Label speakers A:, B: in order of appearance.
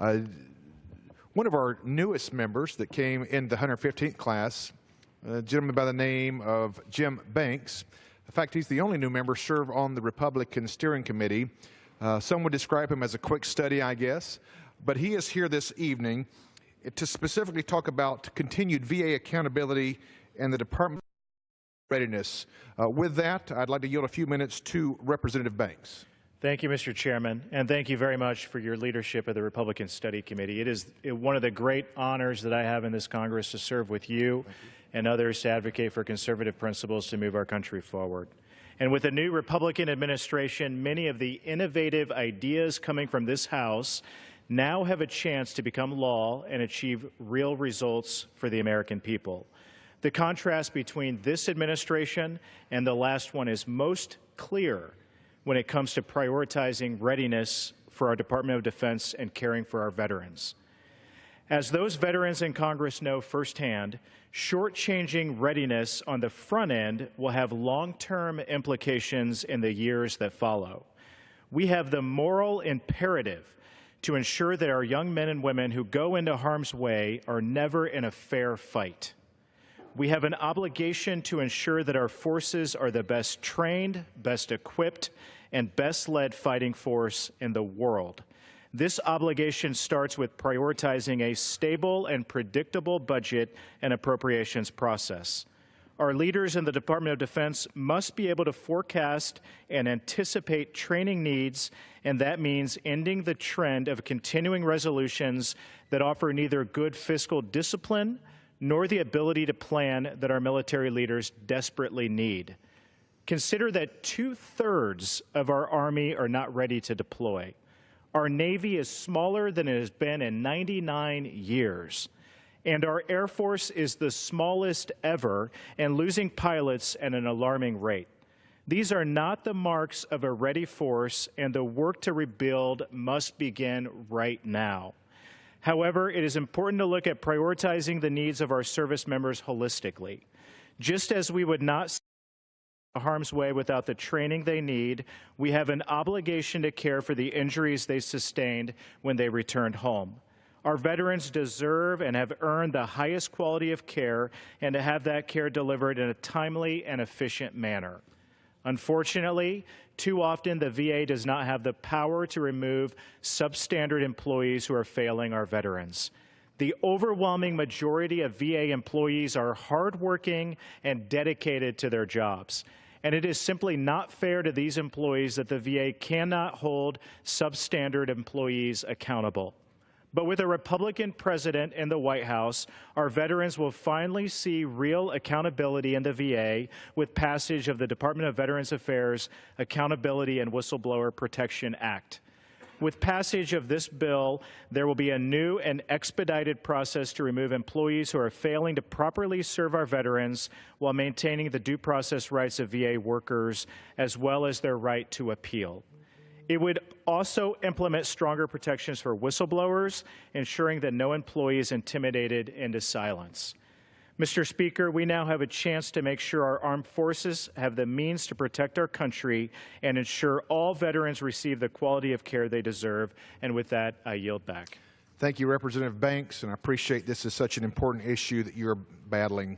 A: One of our newest members that came in the 115th class, a gentleman by the name of Jim Banks. In fact, he's the only new member serve on the Republican Steering Committee. Some would describe him as a quick study, I guess, but he is here this evening to specifically talk about continued VA accountability and the Department of Readiness. With that, I'd like to yield a few minutes to Representative Banks.
B: Thank you, Mr. Chairman, and thank you very much for your leadership of the Republican Study Committee. It is one of the great honors that I have in this Congress to serve with you and others to advocate for conservative principles to move our country forward. And with a new Republican administration, many of the innovative ideas coming from this House now have a chance to become law and achieve real results for the American people. The contrast between this administration and the last one is most clear when it comes to prioritizing readiness for our Department of Defense and caring for our veterans. As those veterans in Congress know firsthand, shortchanging readiness on the front end will have long-term implications in the years that follow. We have the moral imperative to ensure that our young men and women who go into harm's way are never in a fair fight. We have an obligation to ensure that our forces are the best trained, best equipped, and best led fighting force in the world. This obligation starts with prioritizing a stable and predictable budget and appropriations process. Our leaders in the Department of Defense must be able to forecast and anticipate training needs, and that means ending the trend of continuing resolutions that offer neither good fiscal discipline nor the ability to plan that our military leaders desperately need. Consider that 2/3 of our Army are not ready to deploy. Our Navy is smaller than it has been in 99 years. And our Air Force is the smallest ever and losing pilots at an alarming rate. These are not the marks of a ready force, and the work to rebuild must begin right now. However, it is important to look at prioritizing the needs of our service members holistically. Just as we would not see harm's way without the training they need, we have an obligation to care for the injuries they sustained when they returned home. Our veterans deserve and have earned the highest quality of care, and to have that care delivered in a timely and efficient manner. Unfortunately, too often the VA does not have the power to remove substandard employees who are failing our veterans. The overwhelming majority of VA employees are hardworking and dedicated to their jobs. And it is simply not fair to these employees that the VA cannot hold substandard employees accountable. But with a Republican president in the White House, our veterans will finally see real accountability in the VA with passage of the Department of Veterans Affairs Accountability and Whistleblower Protection Act. With passage of this bill, there will be a new and expedited process to remove employees who are failing to properly serve our veterans while maintaining the due process rights of VA workers, as well as their right to appeal. It would also implement stronger protections for whistleblowers, ensuring that no employee is intimidated into silence. Mr. Speaker, we now have a chance to make sure our armed forces have the means to protect our country and ensure all veterans receive the quality of care they deserve. And with that, I yield back.
A: Thank you, Representative Banks, and I appreciate this is such an important issue that you're battling.